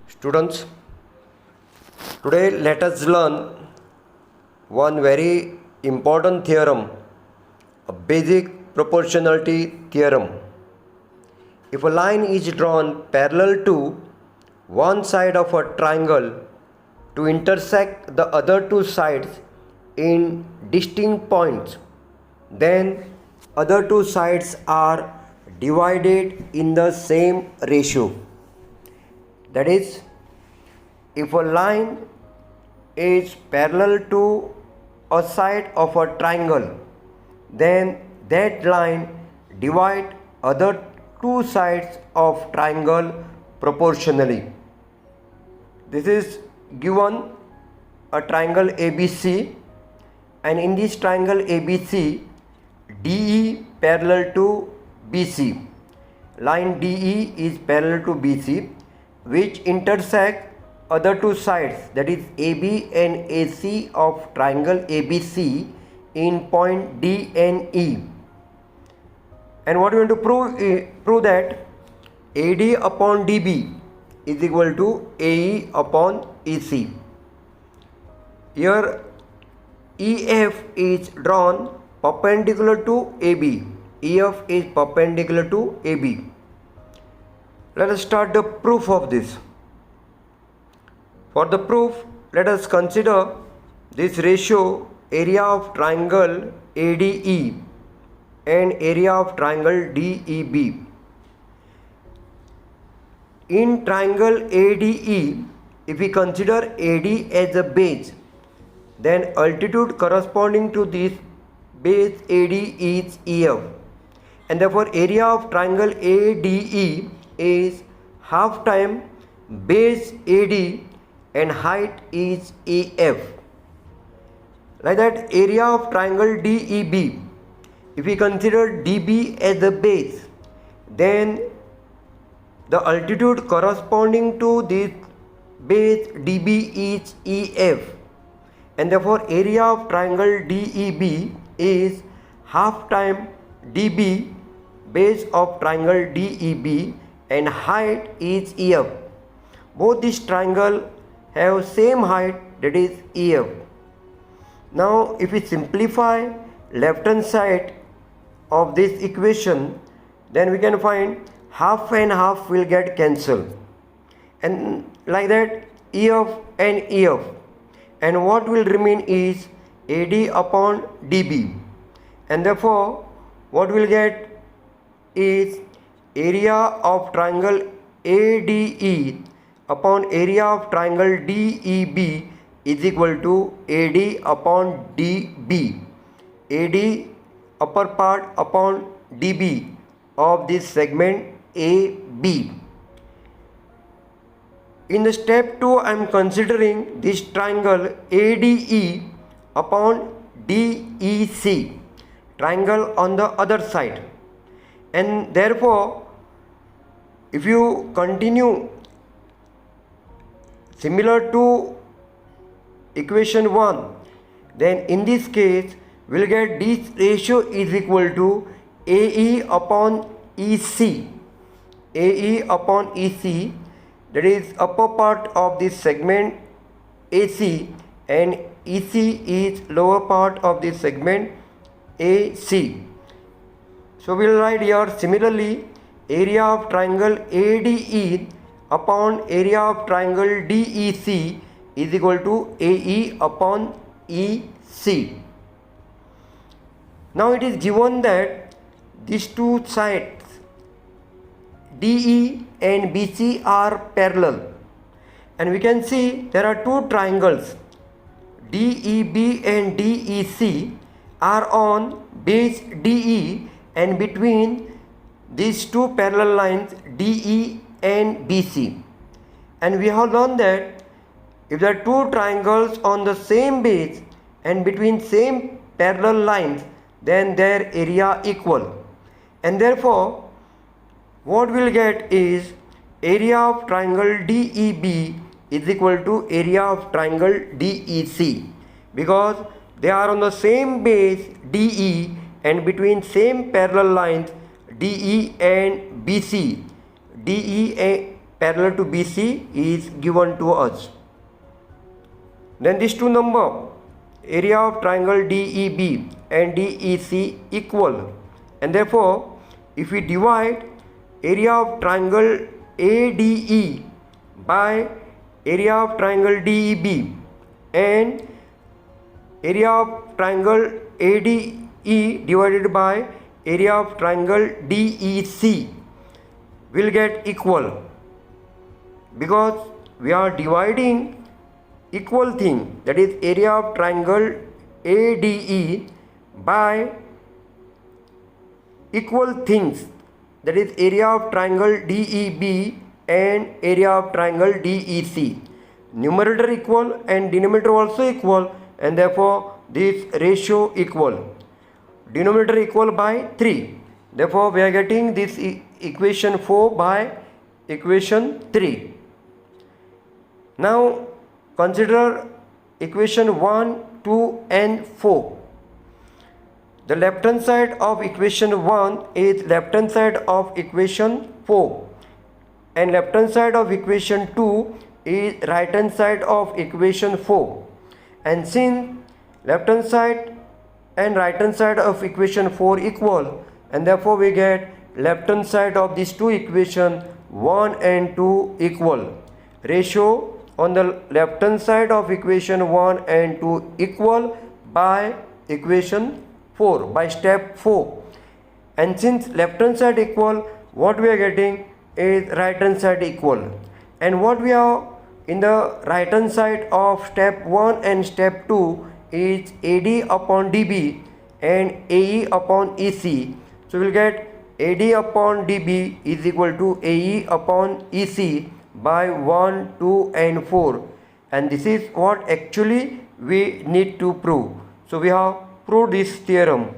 Students, today let us learn one very important theorem, a basic proportionality theorem. If a line is drawn parallel to one side of a triangle to intersect the other two sides in distinct points, then other two sides are divided in the same ratio. That is, if a line is parallel to a side of a triangle, then that line divide other two sides of triangle proportionally. This is given a triangle ABC, and in this triangle ABC, DE parallel to BC. Line DE is parallel to BC, which intersect other two sides, that is AB and AC of triangle ABC in point D and E. And what we want to prove that AD upon DB is equal to AE upon EC. Here EF is drawn perpendicular to AB. EF is perpendicular to AB. Let us start the proof of this. For the proof, let us consider this ratio area of triangle ADE and area of triangle DEB. In triangle ADE, if we consider AD as a base, then altitude corresponding to this base AD is EF, and therefore area of triangle ADE is half time base AD and height is EF. Like that, area of triangle DEB, if we consider DB as a base, then the altitude corresponding to this base DB is EF, and therefore area of triangle DEB is half time DB base of triangle DEB and height is EF. Both these triangles have same height, that is EF. Now if we simplify left hand side of this equation, then we can find half and half will get cancelled, and like that EF and EF, and what will remain is AD upon DB, and therefore what we'll get is area of triangle ADE upon area of triangle DEB is equal to AD upon DB. AD upper part upon DB of this segment AB. In the step 2, I am considering this triangle ADE upon DEC, triangle on the other side, and therefore if you continue similar to equation 1, then in this case we'll get this ratio is equal to AE upon EC. AE upon EC, that is upper part of this segment AC, and EC is lower part of this segment AC. So we'll write here similarly area of triangle ADE upon area of triangle DEC is equal to AE upon EC. Now it is given that these two sides DE and BC are parallel, and we can see there are two triangles DEB and DEC are on base DE, and between these two parallel lines DE and BC, and we have learned that if there are two triangles on the same base and between same parallel lines, then their area equal, and therefore what we'll get is area of triangle DEB is equal to area of triangle DEC, because they are on the same base DE and between same parallel lines DE and BC. DE parallel to BC is given to us. Then these two number, area of triangle DEB and DEC equal, and therefore if we divide area of triangle ADE by area of triangle DEB and area of triangle ADE divided by area of triangle DEC will get equal, because we are dividing equal thing, that is area of triangle ADE by equal things, that is area of triangle DEB and area of triangle DEC. Numerator equal and denominator also equal, and therefore this ratio equal. Denominator equal by 3. Therefore we are getting this equation 4 by equation 3. Now consider equation 1, 2 and 4. The left hand side of equation 1 is left hand side of equation 4, and left hand side of equation 2 is right hand side of equation 4. And since left hand side and right hand side of equation 4 equal, and therefore we get left hand side of these two equations 1 and 2 equal. Ratio on the left hand side of equation 1 and 2 equal by equation 4, by step 4. And since left hand side equal, what we are getting is right hand side equal. And what we are in the right hand side of step 1 and step 2 is AD upon DB and AE upon EC. So we will get AD upon DB is equal to AE upon EC by 1, 2 and 4. And this is what actually we need to prove. So we have prove this theorem.